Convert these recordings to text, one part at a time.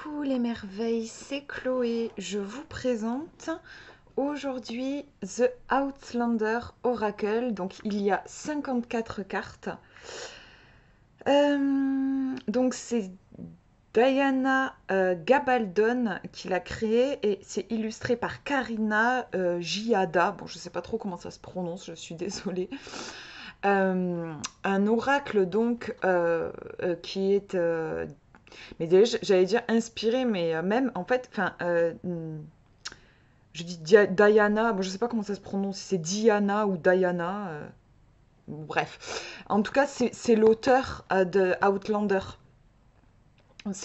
Coucou les merveilles, c'est Chloé. Je vous présente aujourd'hui The Outlander Oracle. Donc il y a 54 cartes. Donc c'est Diana Gabaldon qui l'a créé et c'est illustré par Karina Giada. Bon, je sais pas trop comment ça se prononce, je suis désolée. Un oracle donc qui est mais déjà, j'allais dire inspiré, mais même en fait, enfin, je dis Diana, bon, je sais pas comment ça se prononce, si c'est Diana ou Diana, bref. En tout cas, c'est l'auteur de Outlander.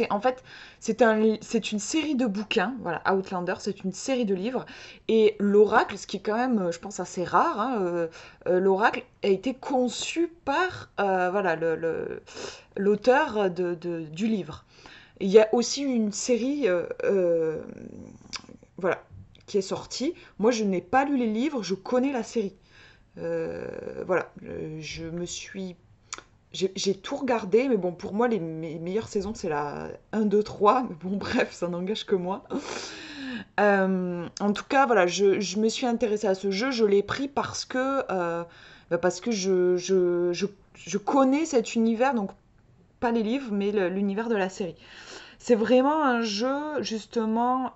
En fait, c'est une série de bouquins, voilà, Outlander, c'est une série de livres, et l'oracle, ce qui est quand même, je pense, assez rare, hein, l'oracle a été conçu par, voilà, l'auteur du livre. Il y a aussi une série voilà, qui est sortie. Moi, je n'ai pas lu les livres, je connais la série. Voilà, je me suis... J'ai tout regardé, mais bon, pour moi, mes meilleures saisons, c'est la 1, 2, 3. Mais bon, bref, ça n'engage que moi. En tout cas, voilà, je me suis intéressée à ce jeu. Je l'ai pris parce que je connais cet univers, donc pas les livres, mais l'univers de la série. C'est vraiment un jeu, justement,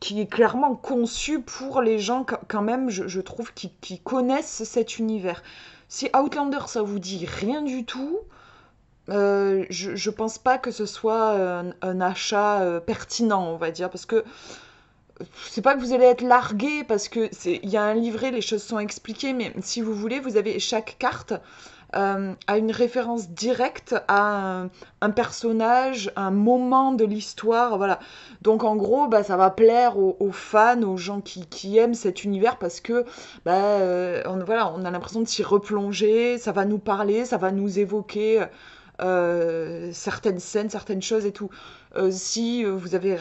qui est clairement conçu pour les gens, quand même, je trouve, qui connaissent cet univers. Si Outlander, ça vous dit rien du tout, je pense pas que ce soit un achat pertinent, on va dire, parce que c'est pas que vous allez être largué, parce que il y a un livret, les choses sont expliquées, mais si vous voulez, vous avez chaque carte a une référence directe à un personnage, un moment de l'histoire, voilà. Donc en gros, bah, ça va plaire aux fans, aux gens qui aiment cet univers parce que bah, voilà, on a l'impression de s'y replonger, ça va nous parler, ça va nous évoquer certaines scènes, certaines choses et tout. Si vous avez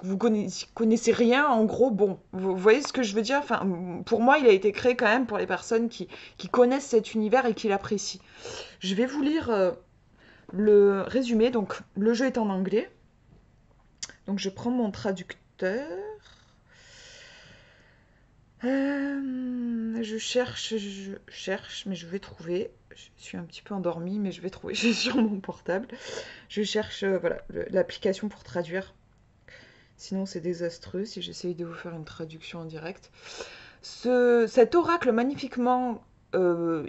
vous connaissez rien, en gros, bon, vous voyez ce que je veux dire. Enfin, pour moi, il a été créé quand même pour les personnes qui connaissent cet univers et qui l'apprécient. Je vais vous lire le résumé. Donc, le jeu est en anglais. Donc, je prends mon traducteur. Je cherche, mais je vais trouver. Je suis un petit peu endormie, mais je vais trouver. Je suis sur mon portable. Je cherche voilà, l'application pour traduire. Sinon, c'est désastreux si j'essaye de vous faire une traduction en direct. Cet oracle magnifiquement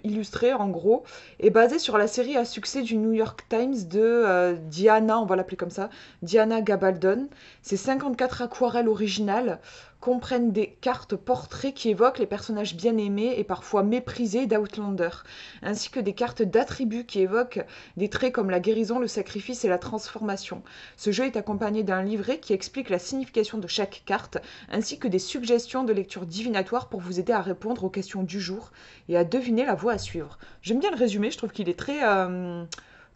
illustré, en gros, est basé sur la série à succès du New York Times de Diana, on va l'appeler comme ça, Diana Gabaldon. Ces 54 aquarelles originales comprennent des cartes portraits qui évoquent les personnages bien aimés et parfois méprisés d'Outlander, ainsi que des cartes d'attributs qui évoquent des traits comme la guérison, le sacrifice et la transformation. Ce jeu est accompagné d'un livret qui explique la signification de chaque carte, ainsi que des suggestions de lecture divinatoire pour vous aider à répondre aux questions du jour et à deviner la voie à suivre. J'aime bien le résumé, je trouve qu'il est très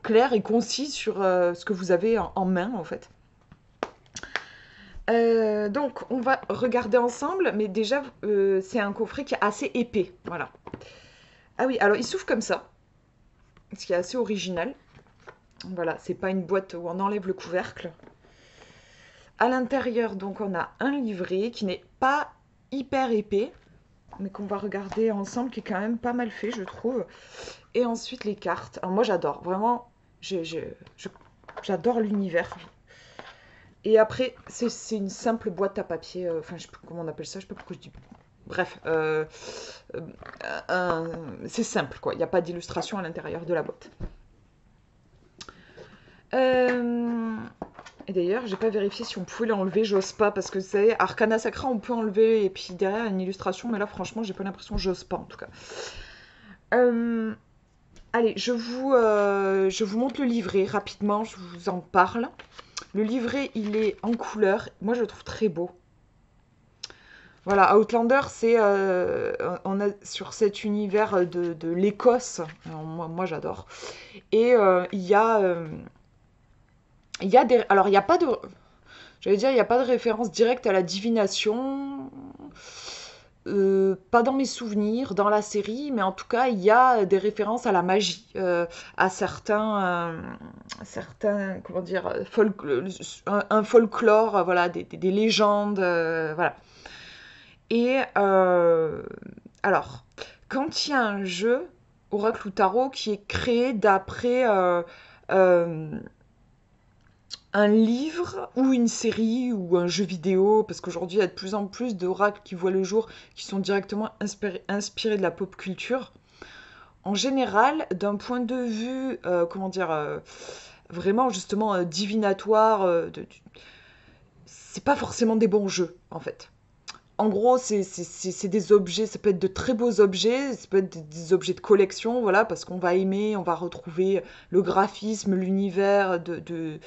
clair et concis sur ce que vous avez en main en fait. Donc, on va regarder ensemble, mais déjà, c'est un coffret qui est assez épais. Voilà. Ah oui, alors il s'ouvre comme ça, ce qui est assez original. Voilà, c'est pas une boîte où on enlève le couvercle. À l'intérieur, donc, on a un livret qui n'est pas hyper épais, mais qu'on va regarder ensemble, qui est quand même pas mal fait, je trouve. Et ensuite, les cartes. Alors, moi, j'adore, vraiment, j'adore l'univers. Et après, c'est une simple boîte à papier. Enfin, je sais pas comment on appelle ça, je sais pas pourquoi je dis. Bref, c'est simple, quoi. Il n'y a pas d'illustration à l'intérieur de la boîte. Et d'ailleurs, j'ai pas vérifié si on pouvait l'enlever, j'ose pas, parce que c'est Arcana Sacra, on peut enlever, et puis derrière une illustration, mais là, franchement, j'ai pas l'impression, j'ose pas en tout cas. Allez, je vous montre le livret rapidement, je vous en parle. Le livret, il est en couleur. Moi, je le trouve très beau. Voilà, Outlander, on a sur cet univers de l'Écosse. Moi, j'adore. Et il y a des, alors il n'y a pas de, j'allais dire, il n'y a pas de référence directe à la divination. pas dans mes souvenirs, dans la série, mais en tout cas, il y a des références à la magie, à certains, comment dire, un folklore, voilà, des légendes, voilà. Et alors, quand il y a un jeu, Oracle ou Tarot, qui est créé d'après euh, un livre ou une série ou un jeu vidéo, parce qu'aujourd'hui il y a de plus en plus d'oracles qui voient le jour, qui sont directement inspirés de la pop culture. En général, d'un point de vue, comment dire, vraiment justement divinatoire, c'est pas forcément des bons jeux en fait. En gros, c'est des objets, ça peut être de très beaux objets, ça peut être des objets de collection, voilà, parce qu'on va aimer, on va retrouver le graphisme, l'univers du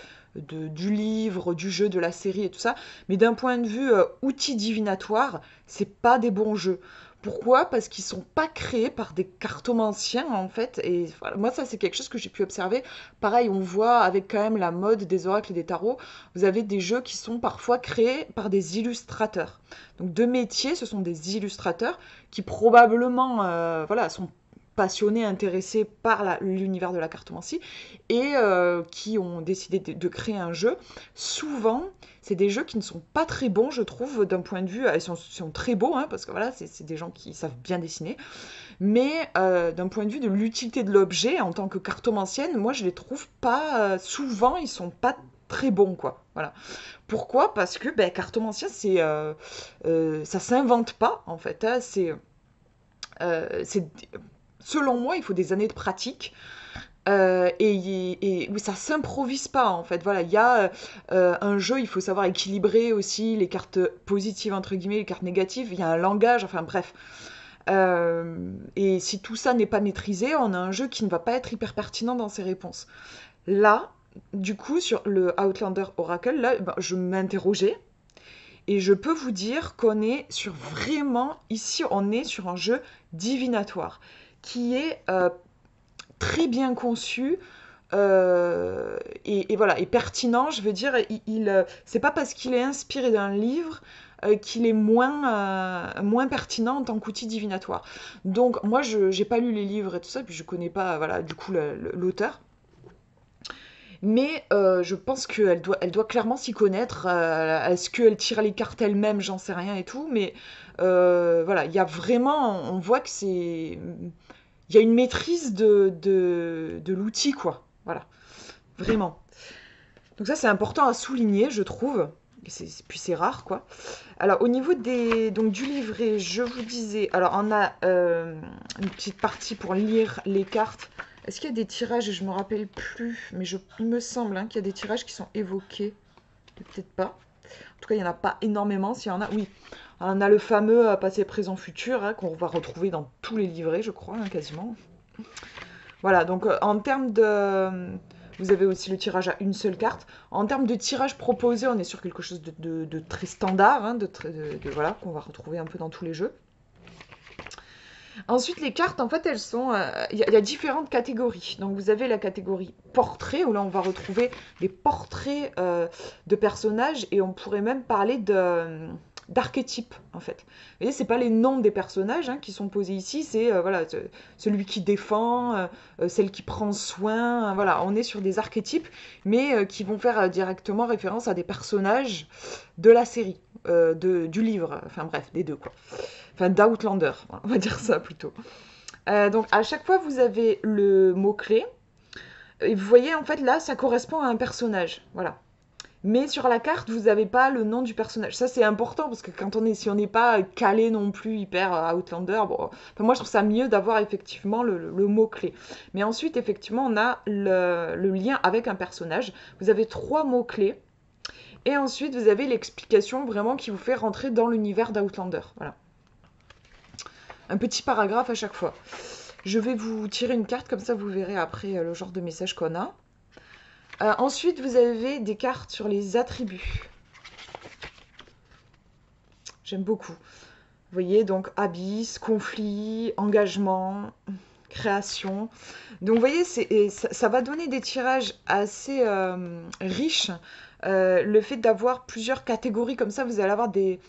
livre, du jeu, de la série et tout ça. Mais d'un point de vue outil divinatoire, c'est pas des bons jeux. Pourquoi? Parce qu'ils sont pas créés par des cartomanciens en fait. Et voilà, moi ça c'est quelque chose que j'ai pu observer. Pareil, on voit avec quand même la mode des oracles et des tarots, vous avez des jeux qui sont parfois créés par des illustrateurs. Donc de métier, ce sont des illustrateurs qui probablement voilà, sont passionnés, intéressés par l'univers de la cartomancie et qui ont décidé de créer un jeu. Souvent, c'est des jeux qui ne sont pas très bons, je trouve, d'un point de vue... Ils sont très beaux, hein, parce que voilà, c'est des gens qui savent bien dessiner. Mais d'un point de vue de l'utilité de l'objet, en tant que cartomancienne, moi, je les trouve pas... souvent, ils sont pas très bons, quoi. Voilà. Pourquoi? Parce que ben, cartomancien, ça s'invente pas, en fait. Hein, c'est, selon moi, il faut des années de pratique. Oui, ça s'improvise pas en fait. Voilà, il y a un jeu, il faut savoir équilibrer aussi les cartes positives entre guillemets, les cartes négatives. Il y a un langage, enfin bref. Et si tout ça n'est pas maîtrisé, on a un jeu qui ne va pas être hyper pertinent dans ses réponses. Là, du coup, sur le Outlander Oracle, là, ben, je m'interrogeais et je peux vous dire qu'on est sur vraiment, ici, on est sur un jeu divinatoire qui est très bien conçu et voilà, et pertinent. Je veux dire, c'est pas parce qu'il est inspiré d'un livre qu'il est moins pertinent en tant qu'outil divinatoire. Donc moi, je j'ai pas lu les livres et tout ça, puis je connais pas, voilà, du coup, l'auteur. Mais je pense elle doit clairement s'y connaître. Est-ce qu'elle tire les cartes elle-même? J'en sais rien et tout. Mais voilà, il y a vraiment, on voit que c'est... Il y a une maîtrise de l'outil, quoi. Voilà, vraiment. Donc ça, c'est important à souligner, je trouve. Puis c'est rare, quoi. Alors, au niveau donc, du livret, je vous disais... Alors, on a une petite partie pour lire les cartes. Est-ce qu'il y a des tirages? Je me rappelle plus, mais il me semble hein, qu'il y a des tirages qui sont évoqués. Peut-être pas. En tout cas, il n'y en a pas énormément. S'il y en a, oui. On a le fameux passé, présent, futur, hein, qu'on va retrouver dans tous les livrets, je crois, hein, quasiment. Voilà, donc en termes de... Vous avez aussi le tirage à une seule carte. En termes de tirage proposé, on est sur quelque chose de très standard, hein, voilà, qu'on va retrouver un peu dans tous les jeux. Ensuite, les cartes, en fait, elles sont... y a différentes catégories. Donc, vous avez la catégorie portrait, où là, on va retrouver des portraits de personnages, et on pourrait même parler d'archétypes, en fait. Vous voyez, c'est pas les noms des personnages hein, qui sont posés ici, c'est voilà, celui qui défend, celle qui prend soin, voilà, on est sur des archétypes, mais qui vont faire directement référence à des personnages de la série, du livre, enfin bref, des deux, quoi. Enfin, d'Outlander, on va dire ça plutôt. Donc, à chaque fois, vous avez le mot-clé. Et vous voyez, en fait, là, ça correspond à un personnage. Voilà. Mais sur la carte, vous n'avez pas le nom du personnage. Ça, c'est important parce que si on n'est pas calé non plus hyper Outlander, bon, enfin, moi, je trouve ça mieux d'avoir effectivement le mot-clé. Mais ensuite, effectivement, on a le lien avec un personnage. Vous avez 3 mots-clés. Et ensuite, vous avez l'explication vraiment qui vous fait rentrer dans l'univers d'Outlander. Voilà. Un petit paragraphe à chaque fois. Je vais vous tirer une carte, comme ça vous verrez après le genre de message qu'on a. Ensuite, vous avez des cartes sur les attributs. J'aime beaucoup. Vous voyez, donc abysse, conflit, engagement, création. Donc vous voyez, ça va donner des tirages assez riches Le fait d'avoir plusieurs catégories comme ça, vous allez avoir des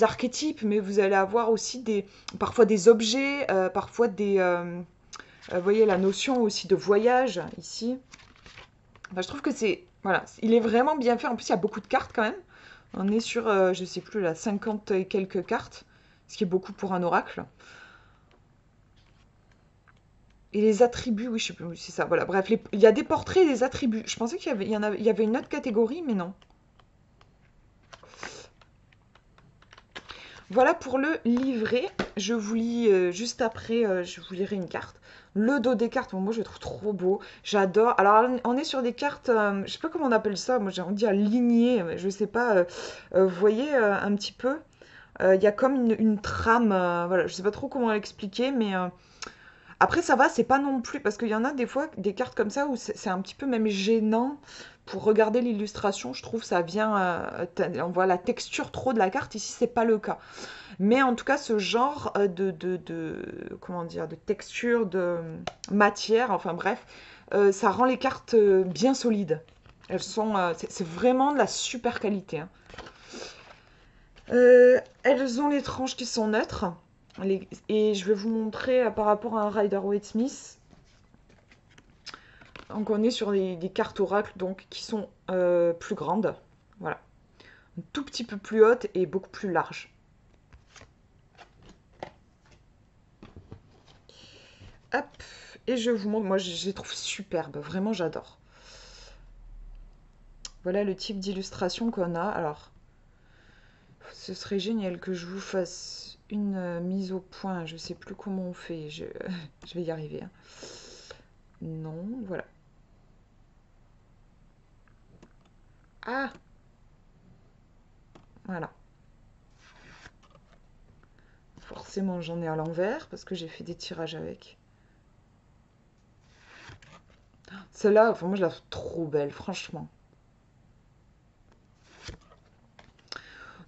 archétypes, mais vous allez avoir aussi parfois des objets, parfois vous voyez la notion aussi de voyage ici. Enfin, je trouve que voilà, il est vraiment bien fait. En plus, il y a beaucoup de cartes quand même. On est sur, je sais plus, là, 50 et quelques cartes, ce qui est beaucoup pour un oracle. Et les attributs, oui, je sais plus, oui, c'est ça. Voilà, bref, il y a des portraits et des attributs. Je pensais il y avait une autre catégorie, mais non. Voilà pour le livret. Je vous lis juste après, je vous lirai une carte. Le dos des cartes, bon, moi je le trouve trop beau. J'adore. Alors on est sur des cartes, je sais pas comment on appelle ça. Moi j'ai envie de dire lignée, mais je sais pas. Vous voyez un petit peu. Il y a comme une trame. Voilà, je sais pas trop comment l'expliquer, mais après, ça va, c'est pas non plus, parce qu'il y en a des fois des cartes comme ça où c'est un petit peu même gênant pour regarder l'illustration. Je trouve ça vient, on voit la texture trop de la carte. Ici, c'est pas le cas. Mais en tout cas, ce genre comment dire, de texture, de matière, enfin bref, ça rend les cartes bien solides. Elles sont, c'est vraiment de la super qualité, hein. Elles ont les tranches qui sont neutres. Et je vais vous montrer par rapport à un Rider-Waite-Smith. Donc on est sur des cartes oracle donc, qui sont plus grandes. Voilà. Un tout petit peu plus hautes et beaucoup plus larges. Hop. Et je vous montre, moi je les trouve superbes. Vraiment j'adore. Voilà le type d'illustration qu'on a. Alors, ce serait génial que je vous fasse une mise au point. Je sais plus comment on fait. Je vais y arriver, hein. Non, voilà. Ah, voilà. Forcément, j'en ai à l'envers parce que j'ai fait des tirages avec. Celle-là, enfin, moi, je la trouve trop belle, franchement.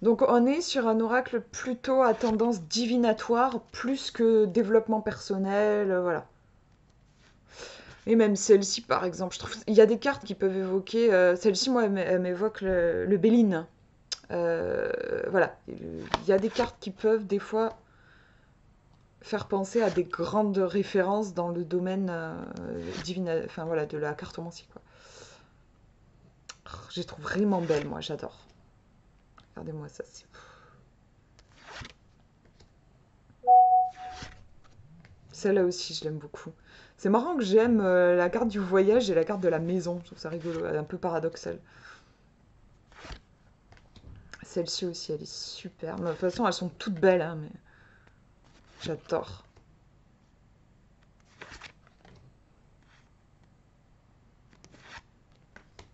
Donc, on est sur un oracle plutôt à tendance divinatoire, plus que développement personnel, voilà. Et même celle-ci, par exemple, je trouve il y a des cartes qui peuvent évoquer. Celle-ci, moi, elle m'évoque le Béline. Voilà, il y a des cartes qui peuvent des fois faire penser à des grandes références dans le domaine enfin voilà, de la cartomancie, quoi. Oh, je les trouve vraiment belles, moi, j'adore. Regardez-moi ça. Celle-là aussi, je l'aime beaucoup. C'est marrant que j'aime la carte du voyage et la carte de la maison. Je trouve ça rigolo, un peu paradoxal. Celle-ci aussi, elle est super. De toute façon, elles sont toutes belles, hein, mais j'adore.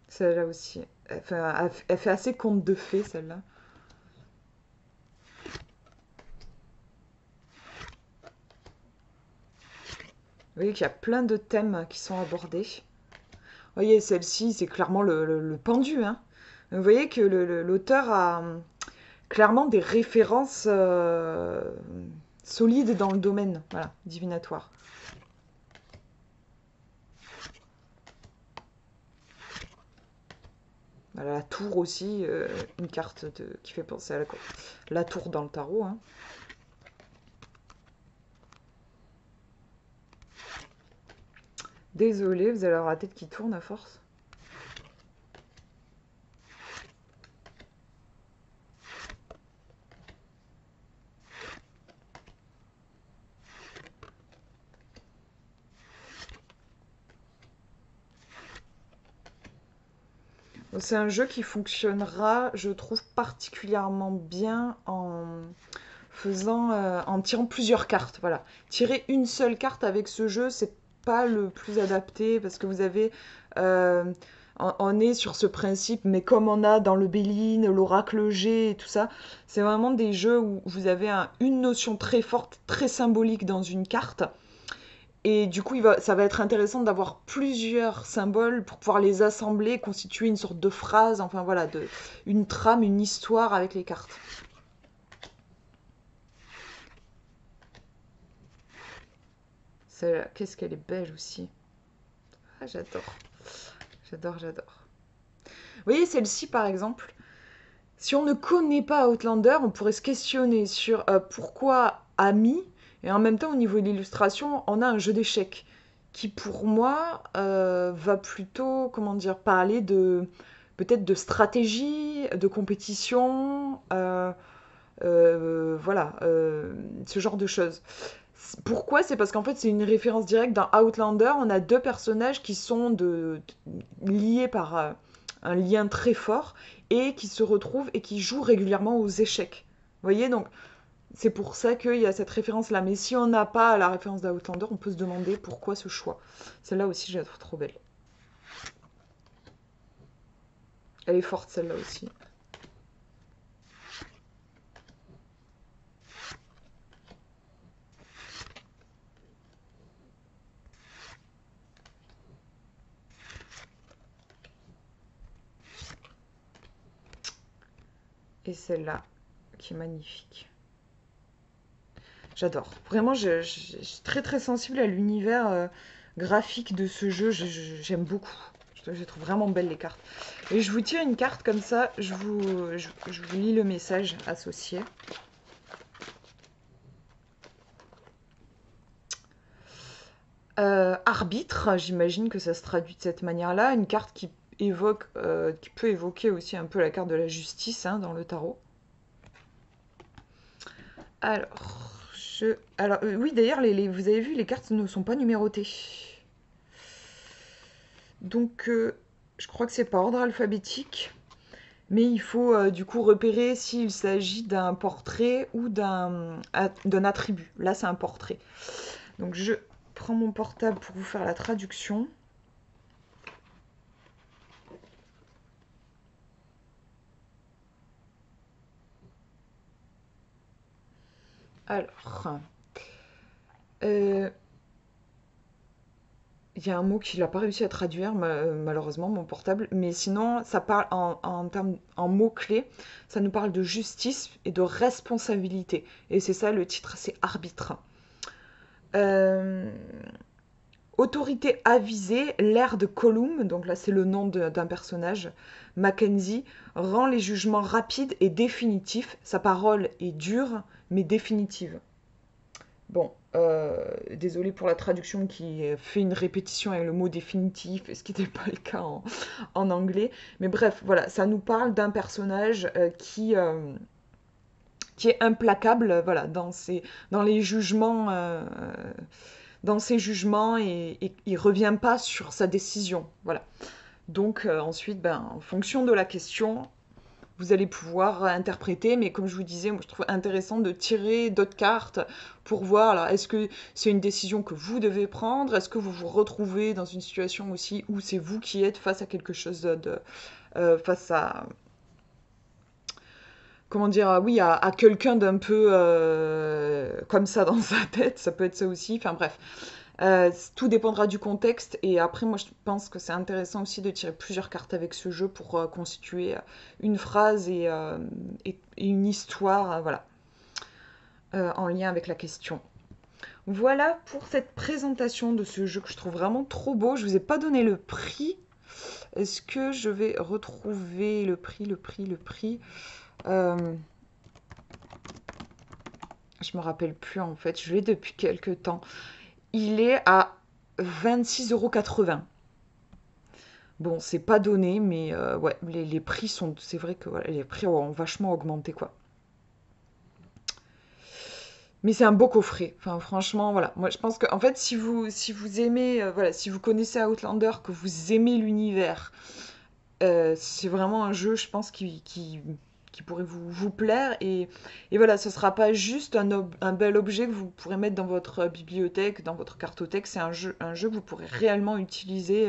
Celle-là aussi. Elle fait assez conte de fées, celle-là. Vous voyez qu'il y a plein de thèmes qui sont abordés. Vous voyez, celle-ci, c'est clairement le pendu, hein. Vous voyez que l'auteur a clairement des références solides dans le domaine, voilà, divinatoire. Voilà, la tour aussi, une carte qui fait penser à la tour dans le tarot, hein. Désolé, vous allez avoir la tête qui tourne à force. C'est un jeu qui fonctionnera, je trouve, particulièrement bien en tirant plusieurs cartes. Voilà. Tirer une seule carte avec ce jeu, c'est pas le plus adapté parce que vous avez. On est sur ce principe, mais comme on a dans le Béline, l'Oracle G et tout ça, c'est vraiment des jeux où vous avez une notion très forte, très symbolique dans une carte. Et du coup, ça va être intéressant d'avoir plusieurs symboles pour pouvoir les assembler, constituer une sorte de phrase, enfin voilà, une trame, une histoire avec les cartes. Celle-là, qu'est-ce qu'elle est belle aussi. Ah, j'adore. J'adore, j'adore. voyez, celle-ci, par exemple, si on ne connaît pas Outlander, on pourrait se questionner sur pourquoi Ami, et en même temps, au niveau de l'illustration, on a un jeu d'échecs qui, pour moi, va plutôt, comment dire, parler de peut-être de stratégie, de compétition, voilà, ce genre de choses. Pourquoi? C'est parce qu'en fait, c'est une référence directe dans Outlander. On a deux personnages qui sont liés par un lien très fort et qui se retrouvent et qui jouent régulièrement aux échecs. Vous voyez, donc c'est pour ça qu'il y a cette référence-là. Mais si on n'a pas la référence d'Outlander, on peut se demander pourquoi ce choix. Celle-là aussi, je la trouve trop belle. Elle est forte, celle-là aussi. Et celle-là, qui est magnifique. J'adore. Vraiment, je suis très très sensible à l'univers graphique de ce jeu. J'aime beaucoup. Je les trouve vraiment belles les cartes. Et je vous tire une carte comme ça. Je vous lis le message associé. Arbitre, j'imagine que ça se traduit de cette manière-là. Une carte qui évoque, qui peut évoquer aussi un peu la carte de la justice hein, dans le tarot. Alors, oui, d'ailleurs, vous avez vu, les cartes ne sont pas numérotées. Donc, je crois que c'est par ordre alphabétique. Mais il faut du coup repérer s'il s'agit d'un portrait ou d'un attribut. Là, c'est un portrait. Donc, je prends mon portable pour vous faire la traduction. Alors, euh, il y a un mot qu'il n'a pas réussi à traduire, malheureusement, mon portable. Mais sinon, ça parle en mots-clés, ça nous parle de justice et de responsabilité. Et c'est ça le titre, c'est arbitre. Euh, Autorité avisée, l'air de Colum, donc là c'est le nom d'un personnage, Mackenzie, rend les jugements rapides et définitifs. Sa parole est dure, mais définitive. Bon, désolé pour la traduction qui fait une répétition avec le mot définitif, ce qui n'était pas le cas en anglais. Mais bref, voilà, ça nous parle d'un personnage qui est implacable voilà, dans les jugements. Dans ses jugements et il revient pas sur sa décision. Voilà. Donc ensuite, ben, en fonction de la question, vous allez pouvoir interpréter, mais comme je vous disais, moi je trouve intéressant de tirer d'autres cartes pour voir, alors est-ce que c'est une décision que vous devez prendre, est-ce que vous vous retrouvez dans une situation aussi où c'est vous qui êtes face à quelque chose face à, comment dire, oui, à quelqu'un d'un peu comme ça dans sa tête, ça peut être ça aussi, enfin bref. Tout dépendra du contexte et après moi je pense que c'est intéressant aussi de tirer plusieurs cartes avec ce jeu pour constituer une phrase et une histoire voilà, en lien avec la question. Voilà pour cette présentation de ce jeu que je trouve vraiment trop beau. Je vous ai pas donné le prix. Est-ce que je vais retrouver le prix Je me rappelle plus en fait, je l'ai depuis quelques temps. Il est à 26,80 €. Bon, c'est pas donné, mais ouais, les prix sont. C'est vrai que voilà, les prix ont vachement augmenté, quoi. Mais c'est un beau coffret. Enfin, franchement, voilà. Moi, je pense que, en fait, si vous aimez, voilà, si vous connaissez Outlander, que vous aimez l'univers, c'est vraiment un jeu, je pense, qui pourrait vous plaire. Et voilà, ce sera pas juste un bel objet que vous pourrez mettre dans votre bibliothèque, dans votre cartothèque. C'est un jeu que vous pourrez réellement utiliser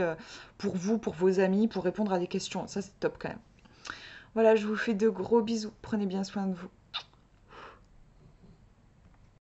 pour vous, pour vos amis, pour répondre à des questions. Ça, c'est top quand même. Voilà, je vous fais de gros bisous. Prenez bien soin de vous.